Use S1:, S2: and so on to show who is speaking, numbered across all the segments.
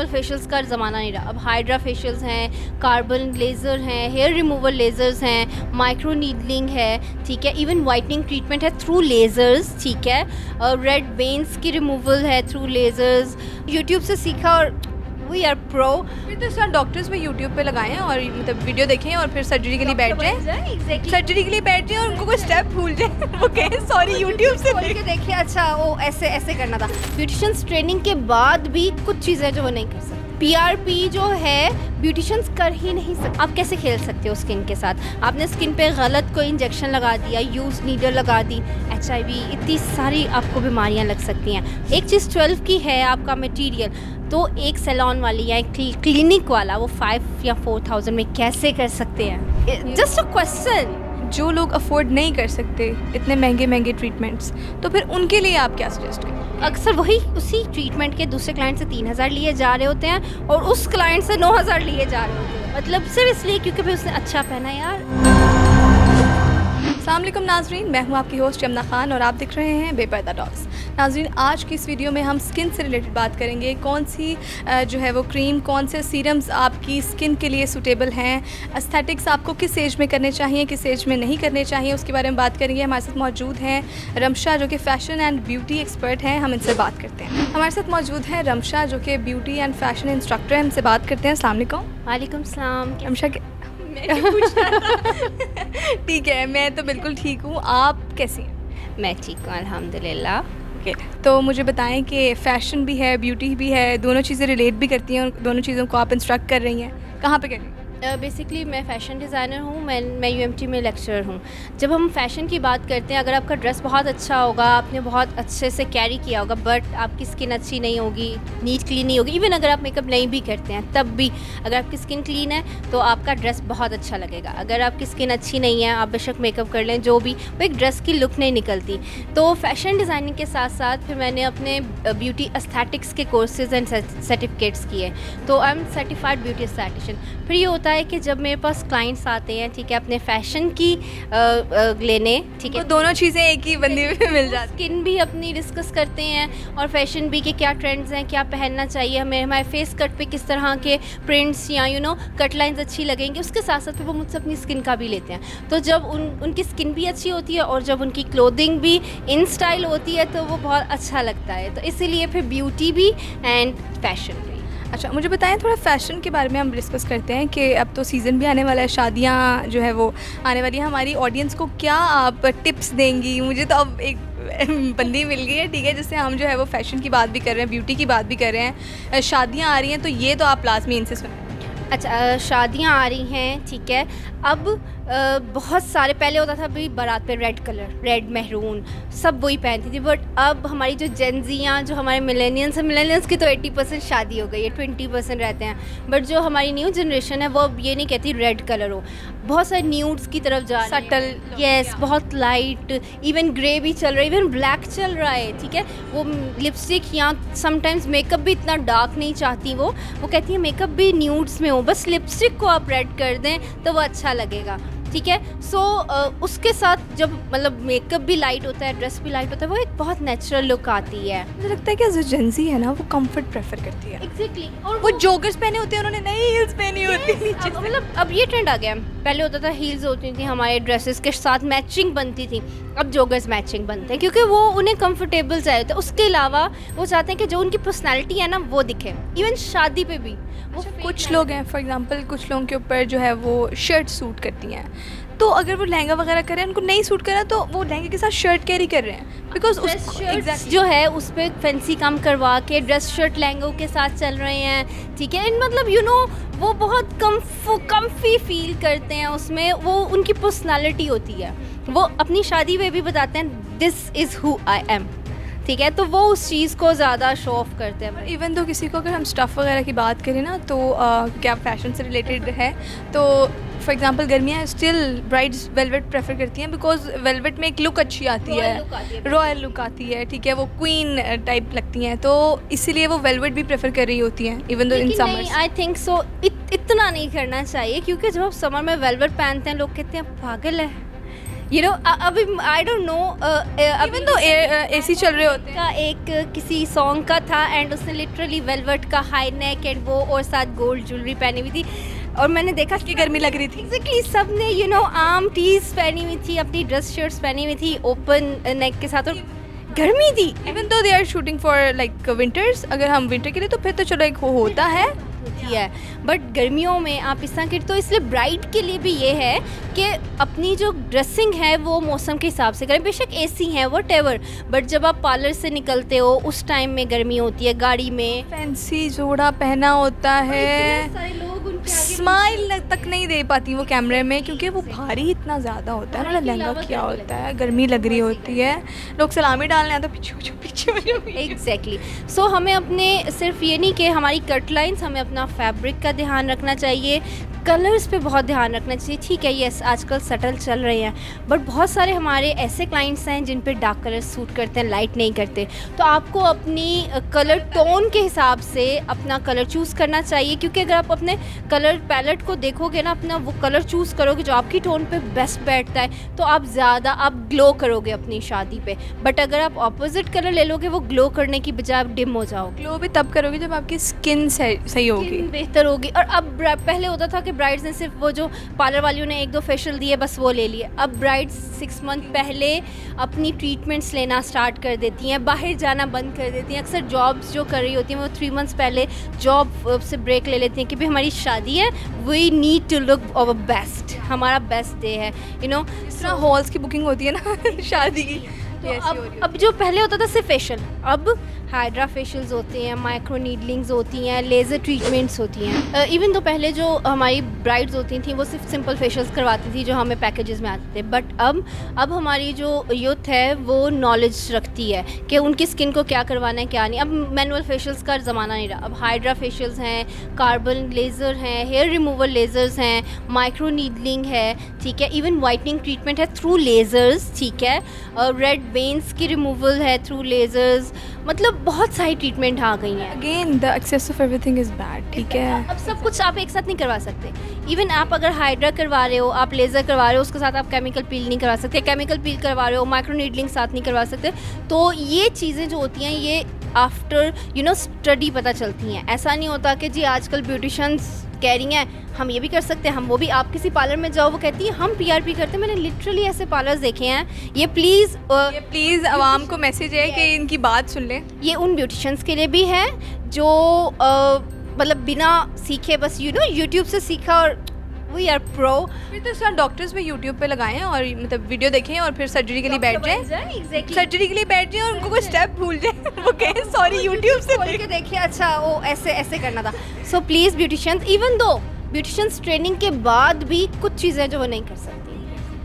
S1: Normal facials का ज़माना नहीं रहा, अब हाइड्रा फेशियल्स हैं, कार्बन लेज़र हैं, हेयर रिमूवल लेज़र्स हैं, माइक्रो नीडलिंग है, ठीक है, इवन वाइटनिंग ट्रीटमेंट है थ्रू लेज़र्स, ठीक है, रेड वेन्स की रिमूवल है थ्रू लेज़र्स। यूट्यूब से सीखा और वी आर प्रो।
S2: फिर तो सर डॉक्टर्स भी यूट्यूब पे लगाएं और मतलब वीडियो देखें और फिर सर्जरी के लिए बैठ जाएं।
S1: एग्जैक्टली
S2: सर्जरी के लिए बैठ जाएं और उनको कोई स्टेप भूल जाए वो कहें सॉरी यूट्यूब से
S1: खोल के देखिए, अच्छा वो ऐसे ऐसे करना था। ब्यूटिशियंस ट्रेनिंग के बाद भी कुछ चीज़ें जो वो नहीं कर सकते। PRP जो है ब्यूटिशियंस कर ही नहीं सकते। आप कैसे खेल सकते हो स्किन के साथ? आपने स्किन पे गलत कोई इंजेक्शन लगा दिया, यूज नीडल लगा दी, HIV, इतनी सारी आपको बीमारियां लग सकती हैं। एक चीज़ 12 की है आपका मटेरियल, तो एक सैलून वाली या एक क्लिनिक वाला वो 5 या 4,000 में कैसे कर सकते हैं? Just a question.
S2: जो लोग अफोर्ड नहीं कर सकते इतने महंगे महंगे ट्रीटमेंट्स, तो फिर उनके लिए आप क्या सजेस्ट करें?
S1: अक्सर वही उसी ट्रीटमेंट के दूसरे क्लाइंट से 3,000 लिए जा रहे होते हैं और उस क्लाइंट से 9,000 लिए जा रहे होते हैं, मतलब सिर्फ इसलिए क्योंकि भाई उसने अच्छा पहना यार।
S2: अस्सलाम वालेकुम नाजरीन, मैं हूं आपकी होस्ट यमुना खान और आप देख रहे हैं बेपर्दा टॉक्स। नाजरीन, आज की इस वीडियो में हम स्किन से रिलेटेड बात करेंगे। कौन सी जो है वो क्रीम, कौन से सीरम्स आपकी स्किन के लिए सूटेबल हैं, एस्थेटिक्स आपको किस एज में करने चाहिए, किस एज में नहीं करने चाहिए, उसके बारे में बात करेंगे। हमारे साथ मौजूद हैं रमशा जो कि फ़ैशन एंड ब्यूटी एक्सपर्ट हैं, हम इनसे बात करते हैं। हमारे साथ मौजूद हैं रमशा जो कि ब्यूटी एंड फैशन इंस्ट्रक्टर हैं, हमसे बात करते हैं। अस्सलाम वालेकुम।
S1: वालेकुम सलाम।
S2: रमशा के ठीक है, मैं तो बिल्कुल ठीक हूँ, आप कैसी हैं?
S1: मैं ठीक हूँ अल्हम्दुलिल्लाह।
S2: ओके, तो मुझे बताएं कि फ़ैशन भी है, ब्यूटी भी है, दोनों चीज़ें रिलेट भी करती हैं और दोनों चीज़ों को आप इंस्ट्रक्ट कर रही हैं, कहाँ पे कर रही हैं?
S1: बेसिकली मैं फ़ैशन डिज़ाइनर हूँ, मैं UMT में लेक्चरर हूँ। जब हम फ़ैशन की बात करते हैं, अगर आपका ड्रेस बहुत अच्छा होगा, आपने बहुत अच्छे से कैरी किया होगा, बट आपकी स्किन अच्छी नहीं होगी, नीट क्लीन नहीं होगी, इवन अगर आप मेकअप नहीं भी करते हैं तब भी अगर आपकी स्किन क्लीन है तो आपका ड्रेस बहुत अच्छा लगेगा। अगर आपकी स्किन अच्छी नहीं है, आप बेशक मेकअप कर लें, जो भी, वो एक ड्रेस की लुक नहीं निकलती। तो फ़ैशन डिज़ाइनिंग के साथ साथ फिर मैंने अपने ब्यूटी एस्थेटिक्स के कोर्सेज़ एंड सर्टिफिकेट्स किए, तो I am certified beauty esthetician. फिर ये होता है कि जब मेरे पास क्लाइंट्स आते हैं, ठीक है, अपने फैशन की लेने, ठीक है,
S2: तो दोनों चीज़ें एक ही बंदे में मिल जाती
S1: स्किन भी अपनी डिस्कस करते हैं और फैशन भी कि क्या ट्रेंड्स हैं, क्या पहनना चाहिए हमें, हमारे फेस कट पे किस तरह के प्रिंट्स या कट लाइंस अच्छी लगेंगे। उसके साथ साथ वो मुझसे अपनी स्किन का भी लेते हैं। तो जब उनकी स्किन भी अच्छी होती है और जब उनकी क्लोथिंग भी इन स्टाइल होती है तो वो बहुत अच्छा लगता है। तो इसीलिए फिर ब्यूटी भी एंड फैशन भी।
S2: अच्छा, मुझे बताएं थोड़ा फ़ैशन के बारे में हम डिस्कस करते हैं कि अब तो सीज़न भी आने वाला है, शादियां जो है वो आने वाली हैं। हमारी ऑडियंस को क्या आप टिप्स देंगी? मुझे तो अब एक बंदी मिल गई है, ठीक है, जिससे हम जो है वो फ़ैशन की बात भी कर रहे हैं, ब्यूटी की बात भी कर रहे हैं, शादियाँ आ रही हैं, तो ये तो आप लाजमी इनसे सुनें।
S1: अच्छा, शादियां आ रही हैं, ठीक है, अब बहुत सारे, पहले होता था भाई बारात पे रेड कलर, रेड मैरून, सब वही पहनती थी, बट अब हमारी जो जेनजियाँ, जो हमारे मिलेनियल्स की तो 80% शादी हो गई है, 20% रहते हैं, बट जो हमारी न्यू जनरेशन है वो अब ये नहीं कहती रेड कलर हो, बहुत सारे न्यूड्स की तरफ जा रही है,
S2: सटल,
S1: यस, बहुत लाइट, इवन ग्रे भी चल रहा है, इवन ब्लैक चल रहा है, ठीक है। वो लिपस्टिक या समटाइम्स मेकअप भी इतना डार्क नहीं चाहती, वो कहती है मेकअप भी न्यूड्स में हो, बस लिपस्टिक को आप रेड कर दें तो वो अच्छा लगेगा, ठीक है। सो उसके साथ जब मतलब मेकअप भी लाइट होता है, ड्रेस भी लाइट होता है, वो एक बहुत नेचुरल लुक आती है।
S2: मुझे लगता है कि जो जेंजी है ना वो कंफर्ट प्रेफर करती है।
S1: एग्जैक्टली, और
S2: वो जोगर्स पहने होते हैं, उन्होंने नई हील्स पहनी होती है नीचे से।
S1: मतलब अब ये ट्रेंड आ गया है। पहले होता था हील्स होती थी, हमारे ड्रेसेस के साथ मैचिंग बनती थी, अब जोगर्स मैचिंग बनते हैं क्योंकि वो उन्हें कंफर्टेबल चाहिए होता है। उसके अलावा वो चाहते हैं कि जो उनकी पर्सनैलिटी है ना वो दिखे, इवन शादी पे भी। वो
S2: कुछ लोग हैं, फॉर एग्जांपल कुछ लोगों के ऊपर जो है वो शर्ट सूट करती हैं, तो अगर वो लहंगा वगैरह करें, उनको नहीं सूट करा तो वो लहंगे के साथ शर्ट कैरी कर रहे हैं, बिकॉज
S1: ड्रेस जो है उस पर फैंसी काम करवा के ड्रेस शर्ट लहंगों के साथ चल रहे हैं, ठीक है। मतलब वो बहुत कम्फी फील करते हैं, उसमें वो उनकी पर्सनालिटी होती है, वो अपनी शादी में भी बताते हैं this is who I am, ठीक है। तो वो उस चीज़ को ज़्यादा शो ऑफ करते हैं।
S2: इवन तो किसी को अगर हम स्टफ़ वगैरह की बात करें ना, तो क्या फैशन से रिलेटेड है, तो फॉर एग्जांपल गर्मियाँ स्टिल ब्राइड्स वेलवेट प्रेफर करती हैं, बिकॉज वेलवेट में एक लुक अच्छी आती है, रॉयल लुक आती है, ठीक है, वो क्वीन टाइप लगती हैं, तो इसीलिए वो वेलवेट भी प्रेफर कर रही होती हैं even though in summers.
S1: I think so इतना नहीं करना चाहिए, क्योंकि जब आप समर में वेलवेट पहनते हैं लोग कहते हैं पागल है, यू नो अभी आई डोंट नो
S2: इवन तो एसी चल रहे होते हैं।
S1: का एक किसी सॉन्ग का था एंड उसने लिटरली वेलवेट का हाई नेक एंड वो और साथ गोल्ड ज्वेलरी पहनी हुई थी और मैंने देखा
S2: कि गर्मी लग रही थी।
S1: एग्जैक्टली सब ने यू नो आर्म टीज पहनी हुई थी, अपनी ड्रेस शर्ट्स पहनी हुई थी ओपन नेक के साथ और गर्मी थी।
S2: Even though they are shooting for like winters, अगर हम विंटर के लिए तो फिर तो चलो एक होता है
S1: होती है, बट गर्मियों में आप इस तरह की तो इसलिए ब्राइड के लिए भी ये है कि अपनी जो ड्रेसिंग है वो मौसम के हिसाब से करें। बेशक एसी है व्हाटएवर, बट जब आप पार्लर से निकलते हो उस टाइम में गर्मी होती है, गाड़ी में
S2: फैंसी जोड़ा पहना होता है,
S1: सारे लोग उनके आगे
S2: स्माइल तक नहीं दे पाती वो कैमरे में क्योंकि वो भारी इतना ज़्यादा होता है ना, लहंगा क्या होता है, गर्मी लग रही होती है, लोग सलामी डालने आते पीछे पीछे।
S1: एग्जैक्टली सो हमें अपने सिर्फ ये नहीं कि हमारी कट लाइंस, हमें अपना फैब्रिक का ध्यान रखना चाहिए, कलर्स पे बहुत ध्यान रखना चाहिए। ठीक है यस आजकल सटल चल रहे हैं, बट बहुत सारे हमारे ऐसे क्लाइंट्स हैं जिन पे डार्क कलर सूट करते हैं, लाइट नहीं करते, तो आपको अपनी कलर टोन के हिसाब से अपना कलर चूज़ करना चाहिए। क्योंकि अगर आप अपने कलर पैलेट को देखोगे ना, अपना वो कलर चूज़ करोगे जो आपकी टोन पे बेस्ट बैठता है, तो आप ज़्यादा आप ग्लो करोगे अपनी शादी पे। बट अगर आप ऑपोजिट कलर ले लोगे, वो ग्लो करने की बजाय आप डिम हो जाओगे।
S2: ग्लो भी तब करोगे जब आपकी स्किन सही होगी,
S1: बेहतर होगी। और अब पहले होता था कि ब्राइड्स ने सिर्फ वो जो पार्लर वालियों ने 1-2 फेशियल दिए बस वो ले लिए, अब ब्राइड्स 6 मंथ पहले अपनी ट्रीटमेंट्स लेना स्टार्ट कर देती हैं, बाहर जाना बंद कर देती हैं। अक्सर जॉब्स जो कर रही होती हैं वो 3 मंथ्स पहले जॉब से ब्रेक ले लेती हैं कि भाई हमारी शादी है, we need to look our best, हमारा बेस्ट डे है, यू नो।
S2: इस तरह हॉल्स की बुकिंग होती है ना शादी की,
S1: तो अब जो पहले होता था सिर्फ फेशियल, अब हाइड्रा फेशियल्स होते हैं, माइक्रो नीडलिंग्स होती हैं, लेज़र ट्रीटमेंट्स होती हैं। इवन तो पहले जो हमारी ब्राइड्स होती थी वो सिर्फ सिंपल फेशियल्स करवाती थी जो हमें पैकेजेस में आते थे, बट अब हमारी जो यूथ है वो नॉलेज रखती है कि उनकी स्किन को क्या करवाना है क्या नहीं। अब मैनुअल फेशियल्स का ज़माना नहीं रहा, अब हाइड्रा फेशियल्स हैं, कार्बन लेज़र हैं, हेयर रिमूवल लेज़र्स हैं, माइक्रो नीडलिंग है, ठीक है, इवन वाइटनिंग ट्रीटमेंट है थ्रू लेज़र्स, ठीक है, रेड वेन्स की रिमूवल है थ्रू लेज़र्स, मतलब बहुत सारी ट्रीटमेंट आ गई हैं।
S2: Again the excess of everything is bad, ठीक है।
S1: अब सब कुछ आप एक साथ नहीं करवा सकते। इवन आप अगर हाइड्रा करवा रहे हो, आप लेज़र करवा रहे हो, उसके साथ आप केमिकल पील नहीं करवा सकते, केमिकल पील करवा रहे हो, माइक्रो नीडलिंग साथ नहीं करवा सकते। तो ये चीज़ें जो होती हैं ये आफ्टर यू नो स्टडी पता चलती हैं। ऐसा नहीं होता कि जी आजकल ब्यूटिशंस कह रही हैं हम ये भी कर सकते हैं, हम वो भी। आप किसी पार्लर में जाओ वो कहती है हम PRP करते हैं। मैंने लिटरली ऐसे पार्लर्स देखे हैं। ये प्लीज़
S2: आवाम को मैसेज है कि इनकी बात सुन लें।
S1: ये उन ब्यूटिशंस के लिए भी है जो मतलब बिना सीखे बस यूट्यूब से सीखा और वी आर प्रो।
S2: फिर तो सर डॉक्टर्स भी यूट्यूब पे लगाएं और मतलब वीडियो देखें और फिर सर्जरी के लिए बैठ जाएं।
S1: Exactly.
S2: सर्जरी के लिए बैठ जाएं और उनको कोई स्टेप भूल जाए वो कहें सॉरी यूट्यूब से
S1: खोल के देखिए अच्छा वो ऐसे करना था। So please beauticians, even though beauticians training के बाद भी कुछ चीज़ें जो वो नहीं कर सकती,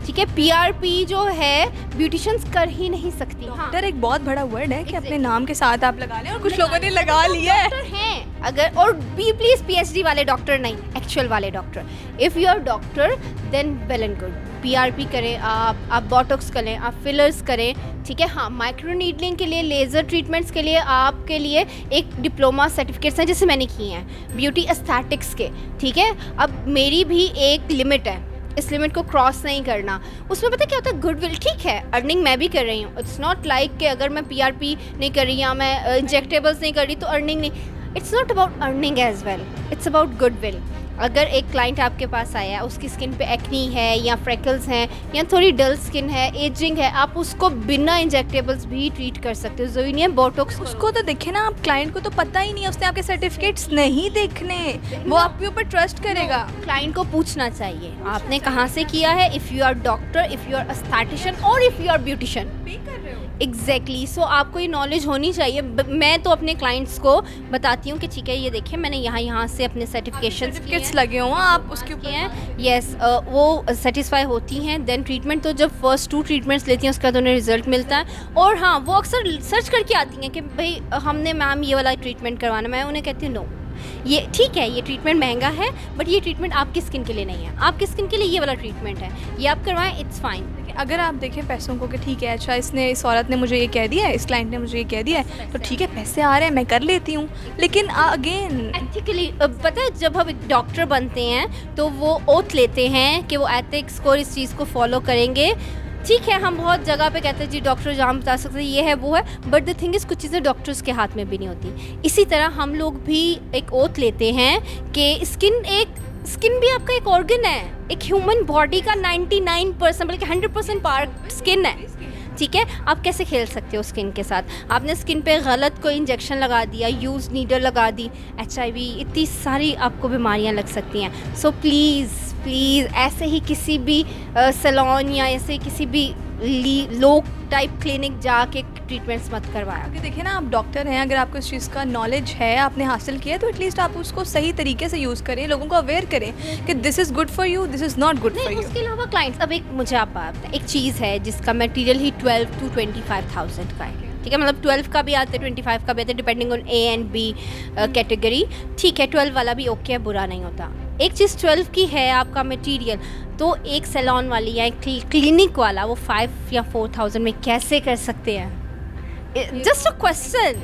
S1: ठीक है। PRP जो है ब्यूटिशियंस कर ही नहीं सकती।
S2: डॉक्टर एक बहुत बड़ा वर्ड है कि अपने नाम के साथ आप लगा लें और कुछ लोगों ने लगा लिया है
S1: अगर, और भी प्लीज़ PhD वाले डॉक्टर नहीं, एक्चुअल वाले doctor. If you are doctor then well and good, PRP करें आप बोटॉक्स करें, आप फिलर्स करें, ठीक है। हाँ, माइक्रो नीडलिंग के लिए, लेज़र ट्रीटमेंट्स के लिए आपके लिए एक डिप्लोमा सर्टिफिकेट्स हैं जैसे मैंने किए हैं ब्यूटी एस्थेटिक्स के, ठीक है। अब मेरी भी एक लिमिट है, इस लिमिट को क्रॉस नहीं करना। उसमें पता क्या होता है, गुडविल, ठीक है, अर्निंग मैं भी कर रही हूँ। इट्स नॉट लाइक कि अगर मैं PRP नहीं कर रही या मैं इंजेक्टेबल्स नहीं कर रही तो अर्निंग नहीं। It's not about earning as well, it's about goodwill. अगर एक क्लाइंट आपके पास आया, उसकी स्किन पे एक्नी है या फ्रेकल्स हैं या थोड़ी डल स्किन है, एजिंग है, आप उसको बिना इंजेक्टेबल्स भी ट्रीट कर सकते हो। ज़रूरी नहीं है बोटॉक्स।
S2: उसको तो देखे ना, आप क्लाइंट को तो पता ही नहीं है, उसने आपके सर्टिफिकेट्स नहीं देखने, वो आपके ऊपर ट्रस्ट करेगा।
S1: क्लाइंट को पूछना चाहिए आपने कहाँ से किया है, if you are doctor, if you are aesthetician और if you are beautician. Exactly so आपको ये नॉलेज होनी चाहिए। मैं तो अपने क्लाइंट्स को बताती हूँ कि ठीक है ये देखिए मैंने यहाँ से अपने सर्टिफिकेट्स
S2: लगे हुआ आप उसके ऊपर
S1: हैं, यस वो सेटिस्फाई होती हैं। देन ट्रीटमेंट तो जब फर्स्ट 2 ट्रीटमेंट्स लेती हैं उसका तो उन्हें रिजल्ट मिलता है। और हाँ, वो अक्सर सर्च करके आती हैं कि भाई हमने मैम ये वाला ट्रीटमेंट करवाना। मैं उन्हें कहती हूँ नो, ये ठीक है, ये ट्रीटमेंट महंगा है बट ये ट्रीटमेंट आपकी स्किन के लिए नहीं है, आपकी स्किन के लिए ये वाला ट्रीटमेंट है, ये आप करवाएं, इट्स फाइन।
S2: अगर आप देखें पैसों को कि ठीक है अच्छा इस औरत ने मुझे ये कह दिया है, इस क्लाइंट ने मुझे ये कह दिया है, तो ठीक है पैसे आ रहे हैं मैं कर लेती हूँ। लेकिन अगेन
S1: एथिकली पता है जब हम एक डॉक्टर बनते हैं तो वो ओथ लेते हैं कि वो एथिक्स को, इस चीज़ को फॉलो करेंगे, ठीक है, हम बहुत जगह पे कहते हैं जी डॉक्टर जहाँ बता सकते हैं ये है वो है, बट द थिंग इज़ कुछ चीज़ें डॉक्टर्स के हाथ में भी नहीं होती। इसी तरह हम लोग भी एक ओथ लेते हैं कि स्किन भी आपका एक ऑर्गन है, एक ह्यूमन बॉडी का 99% बल्कि 100% पार्ट स्किन है, ठीक है। आप कैसे खेल सकते हो स्किन के साथ? आपने स्किन पे गलत कोई इंजेक्शन लगा दिया, यूज नीडल लगा दी, HIV, इतनी सारी आपको बीमारियां लग सकती हैं। सो प्लीज़ ऐसे ही किसी भी सैलून या ऐसे किसी भी लो टाइप क्लिनिक जाके ट्रीटमेंट्स मत करवाया।
S2: क्योंकि देखिए ना, आप डॉक्टर हैं, अगर आपको इस चीज़ का नॉलेज है, आपने हासिल किया है, तो एटलीस्ट आप उसको सही तरीके से यूज़ करें, लोगों को अवेयर करें कि this is good for you, this is not good for you.
S1: उसके अलावा क्लाइंट्स, अब एक मुझे आप बात बताएं, एक चीज़ है जिसका मटेरियल ही 12 to 25,000 का है, ठीक है। मतलब 12 का भी आता है, 25 का भी आता है, depending on A and B category, ठीक है। 12 वाला भी ओके है, बुरा नहीं होता। एक चीज़ 12 की है आपका मटेरियल, तो एक सैलून वाली या एक क्लिनिक वाला वो 5 या 4,000 में कैसे कर सकते हैं? जस्ट अ क्वेश्चन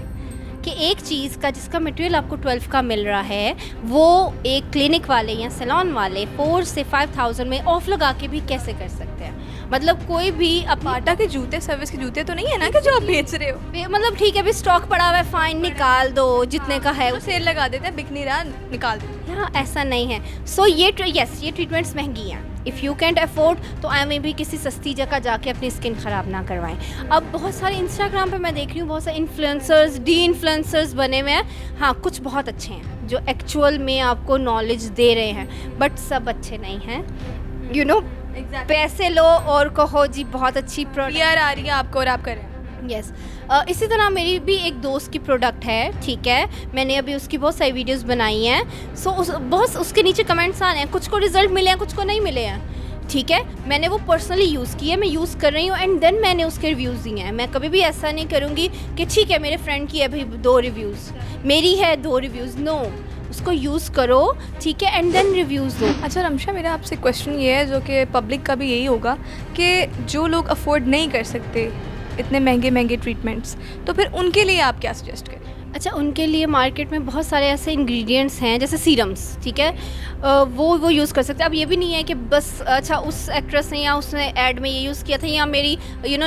S1: कि एक चीज़ का जिसका मटेरियल आपको 12 का मिल रहा है, वो एक क्लिनिक वाले या सैलून वाले 4 से 5,000 में ऑफ लगा के भी कैसे कर सकते हैं? मतलब कोई भी
S2: बाटा के जूते, सर्विस के जूते तो नहीं है ना कि जो आप बेच रहे हो?
S1: मतलब ठीक है, अभी स्टॉक पड़ा हुआ है, फाइन निकाल दो जितने का है,
S2: वो सेल लगा देते हैं, बिक नहीं रहा, निकाल दो।
S1: यहाँ ऐसा नहीं है। सो ये ट्रीटमेंट्स महंगी हैं। इफ़ यू कैंट अफोर्ड तो आई मे भी किसी सस्ती जगह जाके अपनी स्किन ख़राब ना करवाएं। अब बहुत सारे इंस्टाग्राम पे मैं देख रही हूँ, बहुत सारे इन्फ्लुएंसर्स, इन्फ्लुएंसर्स बने हुए हैं। हाँ, कुछ बहुत अच्छे हैं जो एक्चुअल में आपको नॉलेज दे रहे हैं, बट सब अच्छे नहीं हैं। यू नो, पैसे लो और कहो जी बहुत अच्छी प्रोडक्ट
S2: आ रही है आपको और आप करें।
S1: यस इसी तरह मेरी भी एक दोस्त की प्रोडक्ट है, ठीक है। मैंने अभी उसकी बहुत सारी वीडियोस बनाई हैं। सो बहुत उसके नीचे कमेंट्स आ रहे हैं, कुछ को रिजल्ट मिले हैं, कुछ को नहीं मिले हैं, ठीक है। मैंने वो पर्सनली यूज़ किया, मैं यूज़ कर रही हूँ, एंड देन मैंने उसके रिव्यूज़ दिए हैं। मैं कभी भी ऐसा नहीं करूँगी कि ठीक है मेरे फ्रेंड की है भाई 2 रिव्यूज़, मेरी है 2 रिव्यूज़, नो, उसको यूज़ करो, ठीक है, एंड देन रिव्यूज़ दो।
S2: अच्छा रमशा, मेरा आपसे क्वेश्चन ये है, जो कि पब्लिक का भी यही होगा, कि जो लोग अफोर्ड नहीं कर सकते इतने महंगे ट्रीटमेंट्स, तो फिर उनके लिए आप क्या सजेस्ट करें?
S1: अच्छा, उनके लिए मार्केट में बहुत सारे ऐसे इंग्रेडिएंट्स हैं जैसे सीरम्स, ठीक है, वो यूज़ कर सकते हैं। अब ये भी नहीं है कि बस अच्छा उस एक्ट्रेस ने या उसने ऐड में ये यूज़ किया था, या मेरी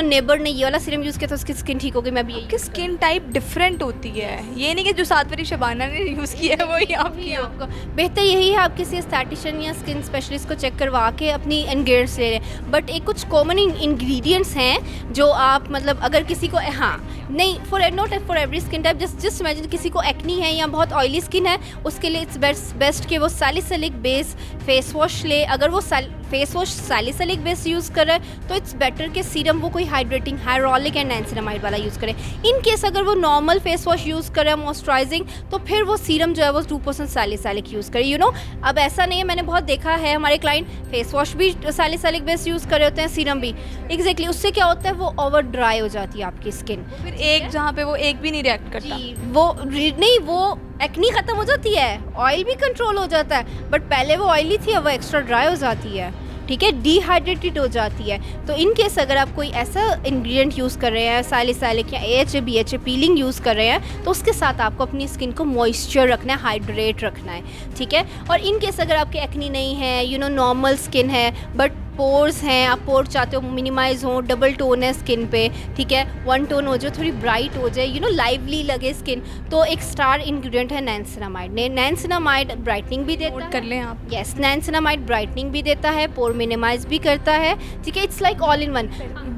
S1: नेबर ने ये वाला सीरम यूज़ किया था, उसकी स्किन ठीक हो गई, मैं भी
S2: यही। स्किन टाइप डिफरेंट होती है, ये नहीं कि जो 7 वारी शबाना ने यूज़ किया है वही आपकी।
S1: आपको बेहतर यही है आप किसी एस्थेटिशियन या स्किन स्पेशलिस्ट को चेक करवा के अपनी इंग्रेडिएंट्स ले लें। बट एक कुछ कॉमन इंग्रेडिएंट्स हैं जो आप मतलब अगर किसी को, हाँ नहीं, not for every skin type, just imagine किसी को एक्नी है या बहुत ऑयली स्किन है, उसके लिए इट्स बेस्ट कि वो सैलिसिलिक बेस फेस वॉश ले। अगर वो face wash salicylic base use कर रहा है तो इट्स बेटर कि सीरम वो कोई हाइड्रेटिंग हाइड्रोलिक एंड नाइसिनामाइड वाला यूज़ करे। इन केस अगर वो नॉर्मल फेस वॉश यूज़ करे मॉइस्चराइजिंग, तो फिर वो सीरम जो है वो 2% सैलिसिलिक यूज़ करे। अब ऐसा नहीं है, मैंने बहुत देखा है हमारे क्लाइंट फेस वॉश भी सैलिसिलिक बेस यूज़ कर रहे होते हैं, सीरम भी एग्जैक्टली। उससे क्या होता है, वो ओवर ड्राई हो जाती है आपकी स्किन,
S2: फिर एक जहाँ पे वो एक भी नहीं रिएक्ट करता,
S1: वो एक्नी ख़त्म हो जाती है, ऑयल भी कंट्रोल हो जाता है, बट पहले वो ऑयली थी, अब वो एक्स्ट्रा ड्राई हो जाती है, ठीक है, डिहाइड्रेटेड हो जाती है। तो इन केस अगर आप कोई ऐसा इंग्रेडिएंट यूज़ कर रहे हैं, सैलिसिलिक या AHA BHA पीलिंग यूज़ कर रहे हैं, तो उसके साथ आपको अपनी स्किन को मॉइस्चर रखना है, हाइड्रेट रखना है, ठीक है। और इन केस अगर आपकी एक्नी नहीं है, नॉर्मल स्किन है, बट पोर्स हैं, आप पोर चाहते हो मिनिमाइज हो, डबल टोन है स्किन पे, ठीक है, 1 टोन हो जाए, थोड़ी ब्राइट हो जाए, लाइवली लगे स्किन, तो एक स्टार इंग्रेडिएंट है नाइसिनामाइड। नाइसिनामाइड ब्राइटनिंग भी देता है,
S2: कर लें आप।
S1: यस, नाइसिनामाइड ब्राइटनिंग भी देता है, पोर मिनिमाइज भी करता है, ठीक है। It's like all in one,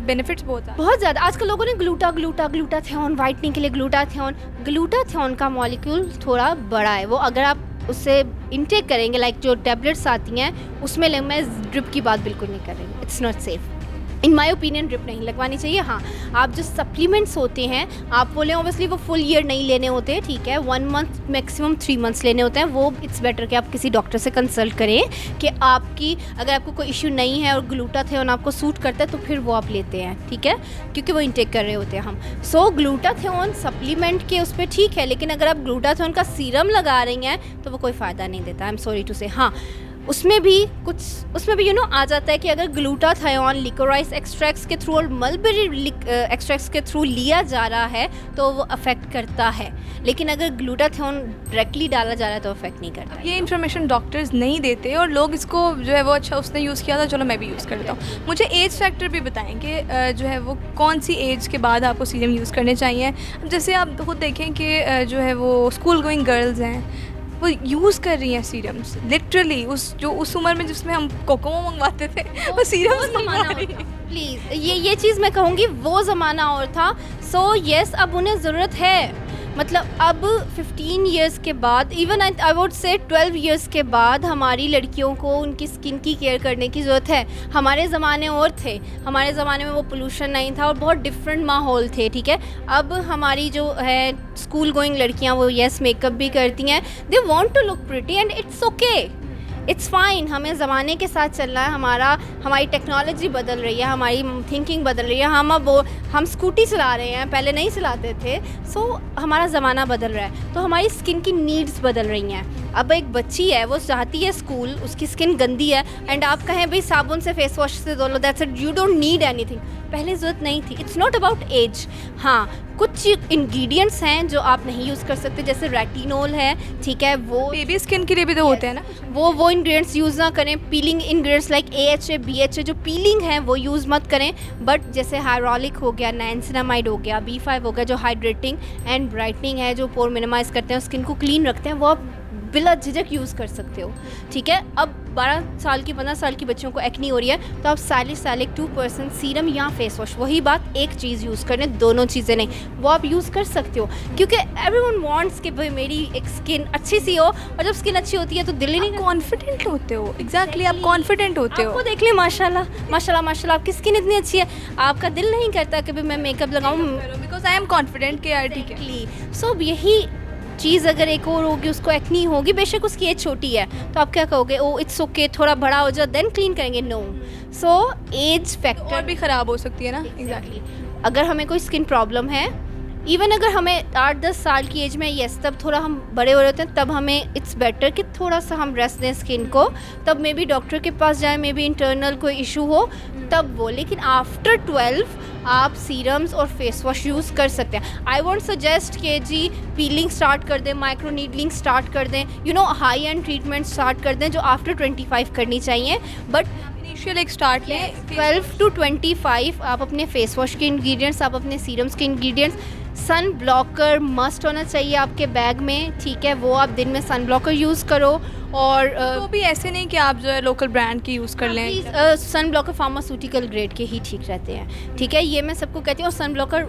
S2: benefits बहुत
S1: ज़्यादा। आजकल लोगों ने ग्लूटाथियोन वाइटनिंग के लिए ग्लूटाथियोन का मॉलिक्यूल थोड़ा बड़ा है, वो अगर आप उससे इनटेक करेंगे, लाइक जो टैबलेट्स आती हैं उसमें मैं ड्रिप की बात बिल्कुल नहीं कर रही हूँ, it's not safe. In my opinion drip नहीं लगवानी चाहिए। हाँ, आप जो सप्लीमेंट्स होते हैं आप वो लें, ऑब्वियसली वो फुल ईयर नहीं लेने होते, ठीक है, 1 मंथ मैक्सिमम 3 मंथ्स लेने होते हैं। वो इट्स बेटर कि आप किसी डॉक्टर से कंसल्ट करें कि आपकी अगर आपको कोई इशू नहीं है और ग्लूटाथियोन आपको सूट करता है तो फिर वो आप लेते हैं, ठीक है, क्योंकि वो इंटेक कर रहे होते हैं हम। सो ग्लूटाथियोन सप्लीमेंट के उस पर ठीक है, लेकिन अगर आप ग्लूटाथियोन का सीरम लगा रही हैं तो वो कोई फ़ायदा नहीं देता, आई एम सॉरी टू से। हाँ, उसमें भी आ जाता है कि अगर ग्लूटाथायोन लिकोराइस एक्सट्रैक्ट्स के थ्रू और मलबेरी एक्सट्रैक्ट्स के थ्रू लिया जा रहा है तो वो अफेक्ट करता है, लेकिन अगर ग्लूटाथायोन डायरेक्टली डाला जा रहा है तो अफेक्ट नहीं करता।
S2: ये इन्फॉर्मेशन डॉक्टर्स नहीं देते और लोग इसको जो है वो अच्छा उसने यूज़ किया था चलो मैं भी यूज़ कर लेता हूँ। मुझे एज फैक्टर भी बताएं कि जो है वो कौन सी एज के बाद आपको सीरम यूज़ करने चाहिए। जैसे आप खुद देखें कि जो है वो स्कूल गोइंग गर्ल्स हैं वो यूज़ कर रही हैं सीरम्स, लिटरली उस उम्र में जिसमें हम कोकोमो मंगवाते थे वो सीरम्स मंगवा रही हैं।
S1: प्लीज़ ये चीज़ मैं कहूँगी वो ज़माना और था। सो येस अब उन्हें ज़रूरत है, मतलब अब 15 इयर्स के बाद, even I would say 12 years के बाद हमारी लड़कियों को उनकी स्किन की केयर करने की ज़रूरत है। हमारे ज़माने और थे, हमारे ज़माने में वो पोल्यूशन नहीं था और बहुत डिफरेंट माहौल थे, ठीक है। अब हमारी जो है स्कूल गोइंग लड़कियां वो येस मेकअप भी करती हैं, they want to look pretty and it's okay, it's fine. हमें ज़माने के साथ चलना है, हमारी टेक्नोलॉजी बदल रही है, हमारी थिंकिंग बदल रही है। हम स्कूटी चला रहे हैं, पहले नहीं चलाते थे। सो हमारा ज़माना बदल रहा है तो हमारी स्किन की नीड्स बदल रही हैं। अब एक बच्ची है वो चाहती है स्कूल, उसकी स्किन गंदी है एंड आप कहें भाई साबुन से फेस वॉश से धो लो, that's it, you don't need anything. पहले ज़रूरत नहीं थी। It's not about age. हाँ, कुछ इंग्रेडिएंट्स हैं जो आप नहीं यूज़ कर सकते, जैसे रेटिनोल है, ठीक है, वो
S2: बेबी स्किन के लिए भी तो होते हैं ना,
S1: वो इंग्रेडिएंट्स यूज़ ना करें। Piling ingredients like AHA BHA जो पीलिंग है वो यूज़ मत करें। बट जैसे हाइड्रोलिक हो गया, नाइसिनामाइड हो गया, B5 हो गया जो हाइड्रेटिंग एंड ब्राइटनिंग है, जो पोर मिनिमाइज़ करते हैं, स्किन को क्लीन रखते हैं, वो आप बिला झिझक यूज़ कर सकते हो, ठीक है। अब 12 साल की 15 साल की बच्चियों को एक्नी हो रही है तो आप सैलिसिलिक 2% सीरम या फेस वॉश, वही बात, एक चीज़ यूज़ करें, दोनों चीज़ें नहीं, वो आप यूज़ कर सकते हो। क्योंकि एवरीवन वांट्स कि भाई मेरी एक स्किन अच्छी सी हो, और जब स्किन अच्छी होती है तो दिल ही नहीं,
S2: कॉन्फिडेंट होते हो। एग्जैक्टली, आप कॉन्फिडेंट होते हो।
S1: आपको देख लें, माशाल्लाह माशाल्लाह माशाल्लाह आपकी स्किन इतनी अच्छी है, आपका दिल नहीं करता कि भाई मैं मेकअप लगाऊँ,
S2: बिकॉज आई एम कॉन्फिडेंट कि यार ठीक है।
S1: सो यही चीज़ अगर एक और होगी, उसको एक्नी होगी, बेशक उसकी एज छोटी है, तो आप क्या कहोगे, ओ इट्स ओके, थोड़ा बड़ा हो जाए देन क्लीन करेंगे, नो। सो एज फैक्टर
S2: और भी ख़राब हो सकती है ना।
S1: एग्जैक्टली। अगर हमें कोई स्किन प्रॉब्लम है, इवन अगर हमें 8-10 साल की एज में, यस तब थोड़ा हम बड़े हो रहे होते हैं, तब हमें इट्स बेटर कि थोड़ा सा हम रेस्ट दें स्किन को, तब मे बी डॉक्टर के पास जाएं, मे बी इंटरनल कोई इशू हो तब वो। लेकिन आफ्टर 12 आप सीरम्स और फेस वॉश यूज़ कर सकते हैं। आई वॉन्ट सजेस्ट कि जी पीलिंग स्टार्ट कर दें, माइक्रो नीडलिंग स्टार्ट कर दें, हाई एंड ट्रीटमेंट स्टार्ट कर दें जो आफ्टर 25 करनी चाहिए। बट
S2: इनिशियल एक स्टार्ट लें।
S1: 12 to 25 आप अपने फेस वॉश के इंग्रेडिएंट्स, आप अपने सीरम्स के इंग्रेडिएंट्स, सन ब्लॉकर मस्ट होना चाहिए आपके बैग में, ठीक है, वो आप दिन में सन ब्लॉकर यूज़ करो। और
S2: वो भी ऐसे नहीं कि आप जो है लोकल ब्रांड की यूज़ कर लें।
S1: सन ब्लॉकर फार्मास्यूटिकल ग्रेड के ही ठीक रहते हैं, ठीक है, ये मैं सबको कहती हूँ। और सन ब्लॉकर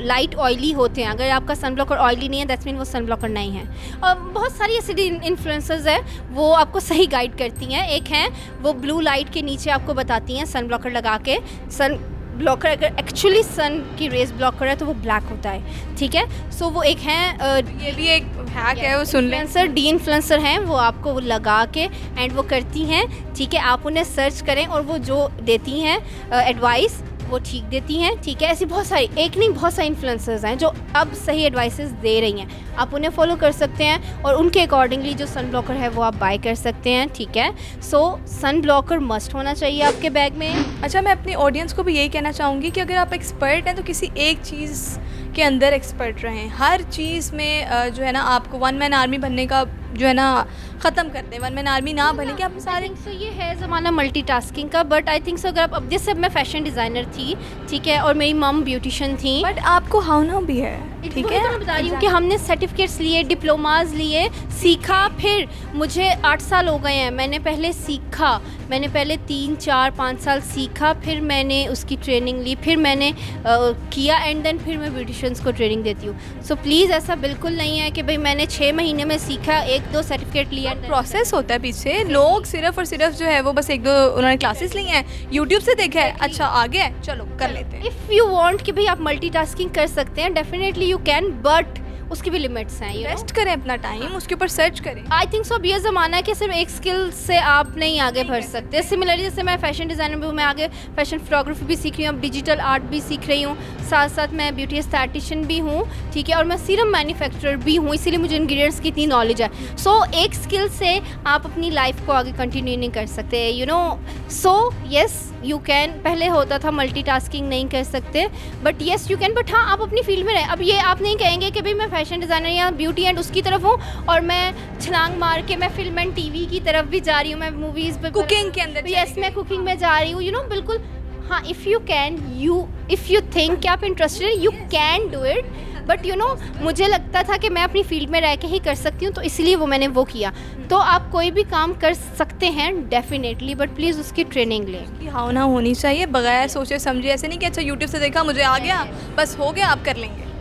S1: लाइट ऑयली होते हैं, अगर आपका सन ब्लॉकर ऑयली नहीं है दैट्स मीन वो सन ब्लॉकर नहीं है। और बहुत सारी ऐसी इन्फ्लुएंसर्स हैं वो आपको सही गाइड करती हैं। एक हैं वो ब्लू लाइट के नीचे आपको बताती हैं सन ब्लॉकर लगा के, सन ब्लॉकर अगर एक्चुअली सन की रेज ब्लॉक कर रहा है तो वो ब्लैक होता है, ठीक है। सो वो एक हैं,
S2: ये भी एक हैक है, वो सुन लें।
S1: इन्फ्लुएंसर हैं, वो आपको वो लगा के एंड वो करती हैं, ठीक है, आप उन्हें सर्च करें और वो जो देती हैं एडवाइस वो ठीक देती हैं, ठीक है। ऐसी बहुत सारी, एक नहीं बहुत सारी इन्फ्लुएंसर्स हैं जो अब सही एडवाइसेस दे रही हैं, आप उन्हें फॉलो कर सकते हैं और उनके अकॉर्डिंगली जो सन ब्लॉकर है वो आप बाय कर सकते हैं, ठीक है। सो सन ब्लॉकर मस्ट होना चाहिए आपके बैग में।
S2: अच्छा, मैं अपनी ऑडियंस को भी यही कहना चाहूँगी कि अगर आप एक्सपर्ट हैं तो किसी एक चीज़ के अंदर एक्सपर्ट रहें। हर चीज़ में जो है ना आपको वन मैन आर्मी बनने का जो है ना ख़त्म करते हैं, वन मैन आर्मी ना बने कि आप सारे।
S1: सो ये है ज़माना मल्टीटास्किंग का, बट आई थिंक सो अगर आप, अब जैसे अब मैं फैशन डिज़ाइनर थी, ठीक है, और मेरी मम ब्यूटिशियन थी,
S2: बट आपको हाउना भी है, ठीक है।
S1: मैं बता रही हूँ कि हमने सर्टिफिकेट्स लिए, डिप्लोमाज लिए, सीखा, फिर मुझे 8 साल हो गए हैं, मैंने पहले सीखा, मैंने पहले 3-4-5 साल सीखा, फिर मैंने उसकी ट्रेनिंग ली, फिर मैंने किया एंड देन फिर मैं ब्यूटिशियंस को ट्रेनिंग देती हूँ। सो प्लीज़ ऐसा बिल्कुल नहीं है कि भाई मैंने 6 महीने में सीखा, 1-2 सर्टिफिकेट लिया।
S2: प्रोसेस होता है पीछे, लोग सिर्फ और सिर्फ जो है वो बस 1-2 उन्होंने क्लासेस ली हैं, यूट्यूब से देखा है, अच्छा आ गया चलो कर लेते हैं।
S1: इफ़ यू वांट कि भाई आप मल्टीटास्किंग कर सकते हैं, डेफिनेटली यू कैन, बट उसकी भी लिमिट्स हैं।
S2: इन्वेस्ट करें अपना टाइम, उसके ऊपर सर्च करें।
S1: आई थिंक सो अब ये ज़माना है कि सिर्फ एक स्किल से आप नहीं आगे बढ़ सकते। सिमिलरली जैसे मैं फैशन डिज़ाइनर भी हूँ, मैं आगे फैशन फोटोग्राफी भी सीख रही हूँ, अब डिजिटल आर्ट भी सीख रही हूँ, साथ साथ मैं ब्यूटी एस्थेटिशियन भी हूँ, ठीक है, और मैं सीरम मैन्युफैक्चरर भी हूँ, इसीलिए मुझे इंग्रेडिएंट्स की इतनी नॉलेज है। सो एक स्किल से आप अपनी लाइफ को आगे कंटिन्यू नहीं कर सकते, you know. So yes you can, पहले होता था मल्टीटास्किंग नहीं कर सकते, but yes you can, but हाँ आप अपनी फील्ड में रहें। अब ये आप नहीं कहेंगे कि भाई मैं फैशन डिज़ाइनर या ब्यूटी एंड उसकी तरफ हूँ और मैं छलांग मार के मैं फिल्म एंड टीवी की तरफ भी जा रही हूँ, मैं मूवीज़ पे
S2: कुकिंग के अंदर
S1: यस मैं कुकिंग में जा रही हूँ, यू नो, बिल्कुल। हाँ, इफ़ यू थिंक कि आप इंटरेस्टेड हैं, you can do it, but you know मुझे लगता था कि मैं अपनी फील्ड में रह के ही कर सकती हूँ, तो इसलिए मैंने वो किया। तो आप कोई भी काम कर सकते हैं डेफिनेटली, बट प्लीज़ उसकी ट्रेनिंग लें।
S2: कि हाँ ना होनी चाहिए, बगैर सोचे समझे। ऐसे नहीं कि अच्छा यूट्यूब से देखा मुझे आ गया बस हो गया आप कर लेंगे।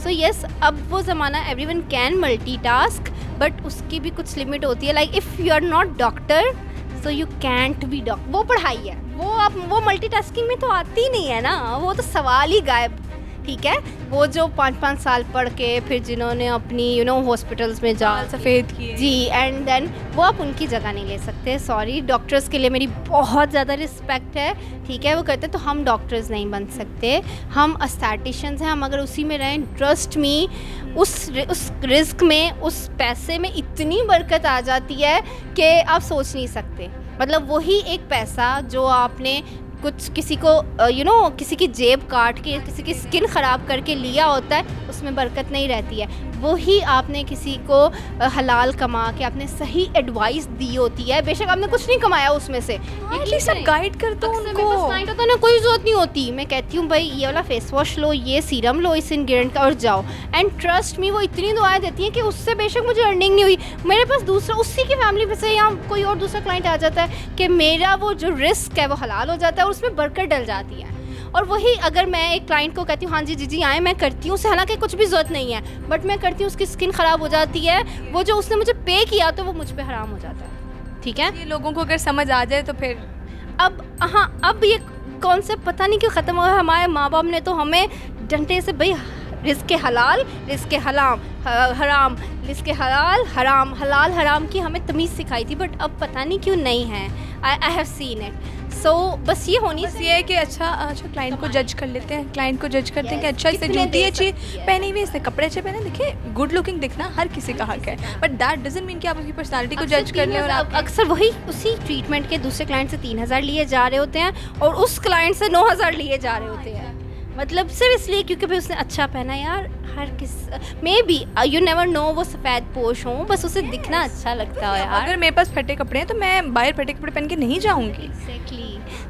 S1: सो येस अब वो ज़माना, एवरीवन कैन मल्टीटास्क, बट उसकी भी कुछ लिमिट होती है। Like if you are not doctor so you can't be doctor, वो पढ़ाई है, वो मल्टीटास्किंग में तो आती नहीं है ना, वो तो सवाल ही गायब, ठीक है। वो जो 5-5 साल पढ़ के फिर जिन्होंने अपनी यू नो हॉस्पिटल्स में जा
S2: सफ़ेद किए
S1: जी, एंड देन वो आप उनकी जगह नहीं ले सकते। सॉरी, डॉक्टर्स के लिए मेरी बहुत ज़्यादा रिस्पेक्ट है, ठीक है, वो कहते हैं, तो हम डॉक्टर्स नहीं बन सकते, हम एस्थेटिशियंस हैं। हम अगर उसी में रहें, ट्रस्ट मी, उस रिस्क में, उस पैसे में इतनी बरकत आ जाती है कि आप सोच नहीं सकते। मतलब वही एक पैसा जो आपने कुछ किसी को यू नो किसी की जेब काट के, किसी की स्किन ख़राब करके लिया होता है, उसमें बरकत नहीं रहती है। वही आपने किसी को हलाल कमा के आपने सही एडवाइस दी होती है, बेशक आपने कुछ नहीं कमाया उसमें से,
S2: एटलीस्ट सब गाइड कर दो उनको।
S1: क्लाइंट होता है ना, कोई ज़रूरत नहीं होती, मैं कहती हूँ भाई ये वाला फेस वॉश लो, ये सीरम लो इस इंग्रेडिएंट का और जाओ, एंड ट्रस्ट मी वो इतनी दुआएं देती हैं कि उससे बेशक मुझे अर्निंग नहीं हुई, मेरे पास दूसरा उसी की फैमिली में से या कोई और दूसरा क्लाइंट आ जाता है कि मेरा वो जो रिस्क है वो हलाल हो जाता है और उसमें बरकत डल जाती है। और वही अगर मैं एक क्लाइंट को कहती हूँ हाँ जी जी आए, मैं करती हूँ, उसे हालांकि कुछ भी ज़रूरत नहीं है, बट मैं करती हूँ, उसकी स्किन ख़राब हो जाती है, वो जो उसने मुझे पे किया तो वो मुझ पे हराम हो जाता है, ठीक है।
S2: ये लोगों को अगर समझ आ जाए तो फिर
S1: अब हाँ, अब ये कॉन्सेप्ट पता नहीं क्यों ख़त्म हुआ है। हमारे माँ बाप ने तो हमें डंडे से भाई रिस्क हलाल, रिस्क हराम, रिस्क हलाल हराम की हमें तमीज़ सिखाई थी, बट अब पता नहीं क्यों नहीं है। I have seen it. So बस ये होनी
S2: ये है कि अच्छा क्लाइंट को जज कर लेते हैं, क्लाइंट को जज करते हैं कि अच्छा इससे जूती अच्छी पहनी हुई, इससे कपड़े अच्छे पहने। देखिए गुड लुकिंग दिखना हर किसी का हक है, बट दैट डजंट मीन कि आप उसकी पर्सनालिटी को जज कर लें। और आप
S1: अक्सर वही उसी ट्रीटमेंट के दूसरे क्लाइंट से 3000 लिए जा रहे होते हैं और उस क्लाइंट से 9000 लिए जा रहे होते हैं, मतलब सिर्फ इसलिए क्योंकि भाई उसने अच्छा पहना। यार हर किस may be you never know वो सफ़ेद पोश हो, बस उसे दिखना अच्छा लगता है। यार
S2: अगर मेरे पास फटे कपड़े हैं तो मैं बाहर फटे कपड़े पहन के नहीं जाऊंगी।
S1: एग्जैक्टली।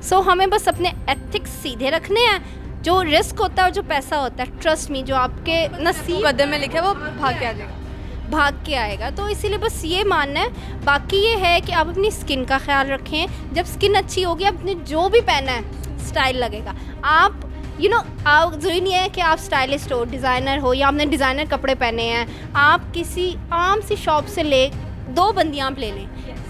S1: सो हमें बस अपने एथिक्स सीधे रखने हैं, जो रिस्क होता है और जो पैसा होता है, ट्रस्ट मी, जो आपके नसीब
S2: कदम में लिखा है वो भाग के आ जाएगा,
S1: भाग के आएगा। तो इसीलिए बस ये मानना है। बाकी ये है कि आप अपनी स्किन का ख्याल रखें। जब स्किन अच्छी होगी, आपने जो भी पहना है स्टाइल लगेगा। आप यू नो आप ज़रूरी नहीं है कि आप स्टाइलिस्ट हो, डिज़ाइनर हो, या आपने डिज़ाइनर कपड़े पहने हैं। आप किसी आम सी शॉप से ले 2 बंदियाँ आप ले लें।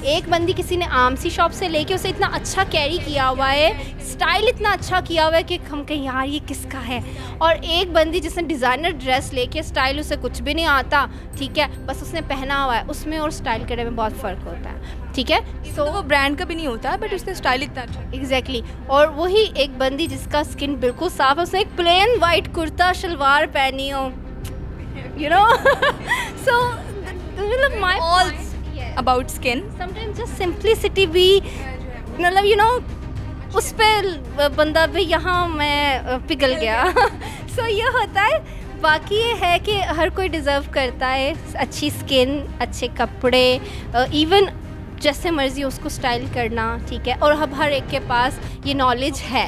S1: एक बंदी किसी ने आम सी शॉप से लेके उसे इतना अच्छा कैरी किया हुआ है, स्टाइल इतना अच्छा किया हुआ है कि हम कहें यार ये किसका है, और एक बंदी जिसने डिज़ाइनर ड्रेस लेके स्टाइल उसे कुछ भी नहीं आता, ठीक है, बस उसने पहना हुआ है, उसमें और स्टाइल करने में बहुत फ़र्क होता है, ठीक है।
S2: तो वो ब्रांड का भी नहीं होता, बट उसने स्टाइल इतना अच्छा।
S1: एग्जैक्टली। और वही एक बंदी जिसका स्किन बिल्कुल साफ है, उसने एक प्लेन वाइट कुर्ता शलवार पहनी हो, यू नो। सो मतलब my
S2: all about skin,
S1: sometimes just simplicity भी, मतलब यू नो उस पे बंदा भी यहाँ मैं पिघल गया। सो ये होता है। बाकी ये है कि हर कोई डिज़र्व करता है अच्छी स्किन, अच्छे कपड़े, इवन जैसे मर्ज़ी उसको स्टाइल करना, ठीक है। और अब हर एक के पास ये नॉलेज है,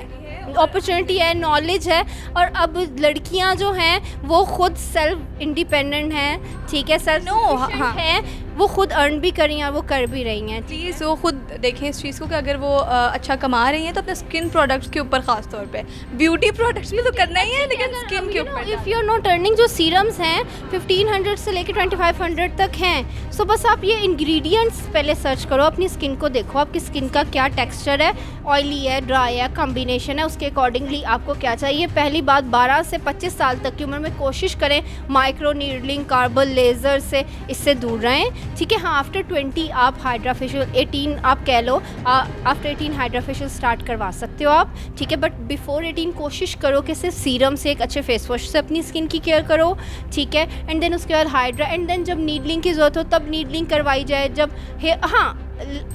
S1: अपॉर्चुनिटी है, नॉलेज है। और अब लड़कियां जो हैं वो खुद सेल्फ इंडिपेंडेंट हैं, ठीक है, सेल्फ
S2: हाँ
S1: है, वो खुद अर्न भी कर रही हैं और वो कर भी रही हैं।
S2: प्लीज़ वो खुद देखें इस चीज़ को कि अगर वो अच्छा कमा रही हैं तो अपने स्किन प्रोडक्ट्स के ऊपर ख़ास तौर पे, ब्यूटी प्रोडक्ट्स भी तो करना ही है लेकिन स्किन के ऊपर।
S1: If you are not earning, जो सीरम्स हैं 1500 से लेके 2500 तक हैं। सो बस आप ये इंग्रेडिएंट्स पहले सर्च करो, अपनी स्किन को देखो आपकी स्किन का क्या टेक्सचर है, ऑयली है, ड्राई है, कॉम्बिनेशन है, उसके अकॉर्डिंगली आपको क्या चाहिए। पहली बात 12 से 25 साल तक की उम्र में कोशिश करें माइक्रो नीडलिंग, कार्बन लेज़र से इससे दूर रहें, ठीक है। हाँ, आफ्टर 20 आप हाइड्रा फेशियल, 18 आप कह लो, आफ्टर 18 हाइड्रा फेशियल स्टार्ट करवा सकते हो आप, ठीक है। बट बिफोर 18 कोशिश करो कि सिर्फ सीरम से, एक अच्छे फेस वॉश से अपनी स्किन की केयर करो, ठीक है। एंड देन उसके बाद हाइड्रा, एंड देन जब नीडलिंग की ज़रूरत हो तब नीडलिंग करवाई जाए। जब हाँ,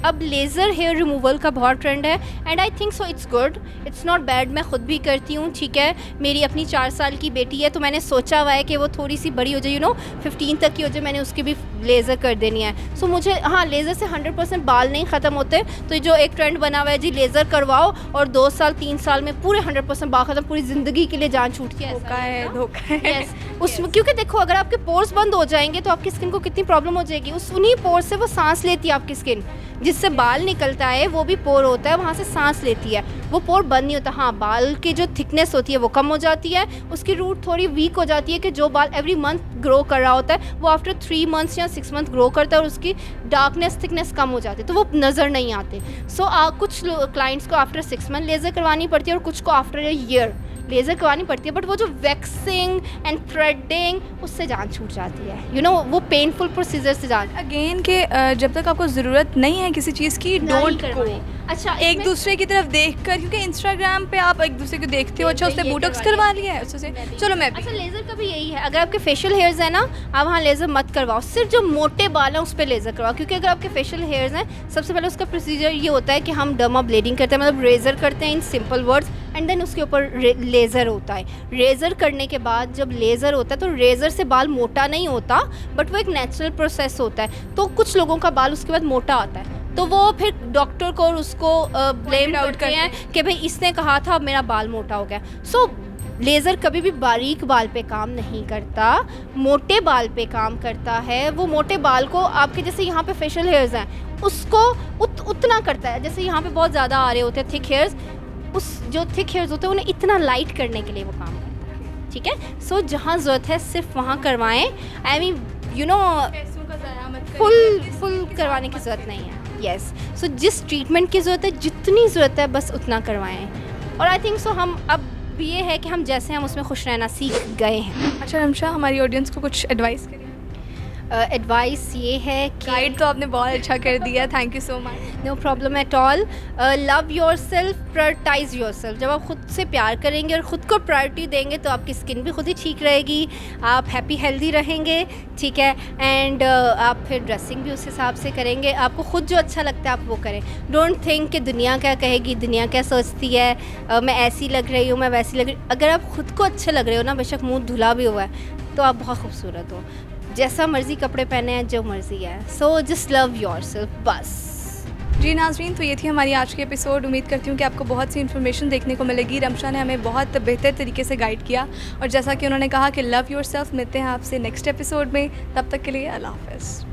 S1: अब लेज़र हेयर रिमूवल का बहुत ट्रेंड है and I think so it's good, it's not bad. मैं ख़ुद भी करती हूँ, ठीक है। मेरी अपनी 4 साल की बेटी है तो मैंने सोचा हुआ है कि वो थोड़ी सी बड़ी हो जाए, 15 तक की हो जाए, मैंने उसकी भी लेज़र कर देनी है। सो मुझे हाँ, लेज़र से 100% बाल नहीं ख़त्म होते, तो जो एक ट्रेंड बना हुआ है जी लेज़र करवाओ और 2 साल 3 साल में पूरे 100% बाल ख़त्म, पूरी ज़िंदगी के लिए जान छूटती है।
S2: धोखा है
S1: यस, उसमें क्योंकि देखो अगर आपके पोर्स बंद हो जाएंगे तो आपकी स्किन को कितनी प्रॉब्लम हो जाएगी। उन्हीं पोर से वो सांस लेती है आपकी स्किन, जिससे बाल निकलता है वो भी पोर होता है, वहाँ से सांस लेती है, वो पोर बंद नहीं होता। हाँ, बाल की जो थिकनेस होती है वो कम हो जाती है, उसकी रूट थोड़ी वीक हो जाती है कि जो बाल एवरी मंथ ग्रो कर रहा होता है वो आफ्टर 3 मंथ्स या 6 मंथ ग्रो करता है और उसकी डार्कनेस थिकनेस कम हो जाती है, तो वो नज़र नहीं आते। सो कुछ क्लाइंट्स को आफ्टर 6 मंथ लेज़र करवानी पड़ती है और कुछ को आफ्टर अ ईयर लेज़र करवानी पड़ती है। बट वो जो वैक्सिंग एंड थ्रेडिंग, उससे जान छूट जाती है, वो पेनफुल प्रोसीजर से जान।
S2: अगेन के जब तक आपको ज़रूरत नहीं है किसी चीज़ की, डोंट गो।
S1: अच्छा,
S2: एक दूसरे की तरफ देखकर, क्योंकि इंस्टाग्राम पे आप एक दूसरे को देखते हो, अच्छा उसने बोटॉक्स करवा लिया है उससे, चलो मैं भी।
S1: अच्छा, लेज़र का भी यही है, अगर आपके फेशियल हेयर्स हैं ना, आप वहाँ लेज़र मत करवाओ, सिर्फ जो मोटे बाल हैं उस पर लेज़र करवाओ। क्योंकि अगर आपके फेशियल हेयर्स हैं, सबसे पहले उसका प्रोसीजर ये होता है कि हम डर्मा ब्लेडिंग करते हैं, मतलब रेज़र करते हैं in simple words, and then उसके ऊपर लेज़र होता है। रेज़र करने के बाद जब लेज़र होता है तो रेज़र से बाल मोटा नहीं होता, बट वो एक नेचुरल प्रोसेस होता है। तो कुछ लोगों का बाल उसके बाद मोटा आता है, तो वो फिर डॉक्टर को और उसको ब्लेम करते हैं कि भाई इसने कहा था अब मेरा बाल मोटा हो गया। सो लेज़र कभी भी बारीक बाल पे काम नहीं करता, मोटे बाल पे काम करता है। वो मोटे बाल को आपके जैसे यहाँ पे फेशियल हेयर्स हैं उसको उतना करता है, जैसे यहाँ पे बहुत ज़्यादा आ रहे होते हैं थिक हेयर्स, उस जो थिक हेयर्स होते हैं उन्हें इतना लाइट करने के लिए वो काम करता है, ठीक है। सो जहाँ ज़रूरत है सिर्फ वहाँ करवाएं। आई मीन फुल करवाने की ज़रूरत नहीं है। यस, सो जिस ट्रीटमेंट की ज़रूरत है, जितनी ज़रूरत है बस उतना करवाएं। और आई थिंक सो हम अब ये है कि हम जैसे हम उसमें खुश रहना सीख गए हैं।
S2: अच्छा रमशा, हमारी ऑडियंस को कुछ एडवाइस करिए।
S1: एडवाइस ये है कि
S2: गाइड तो आपने बहुत अच्छा कर दिया, thank you so much.
S1: No problem at all. Love your self, prioritise your self. जब आप खुद से प्यार करेंगे और ख़ुद को प्रायोरिटी देंगे तो आपकी स्किन भी खुद ही ठीक रहेगी, आप हैप्पी हेल्दी रहेंगे, ठीक है। एंड आप फिर ड्रेसिंग भी उस हिसाब से करेंगे, आपको खुद जो अच्छा लगता है आप वो करें। डोंट थिंक कि दुनिया क्या कहेगी, दुनिया क्या सोचती है, मैं ऐसी लग रही हूँ, मैं वैसी लग रही हूँ। अगर आप खुद को अच्छे लग रहे हो ना, बेशक मुँह धुला भी हुआ है, तो आप बहुत खूबसूरत हो। जैसा मर्ज़ी कपड़े पहने हैं, जो मर्ज़ी है। सो जस्ट लव योरसेल्फ, बस।
S2: जी नाज़रीन, तो ये थी हमारी आज की एपिसोड। उम्मीद करती हूँ कि आपको बहुत सी इन्फॉर्मेशन देखने को मिलेगी। रमशा ने हमें बहुत बेहतर तरीके से गाइड किया और जैसा कि उन्होंने कहा कि लव योरसेल्फ। मिलते हैं आपसे नेक्स्ट एपिसोड में, तब तक के लिए अल्लाह हाफ़िज़।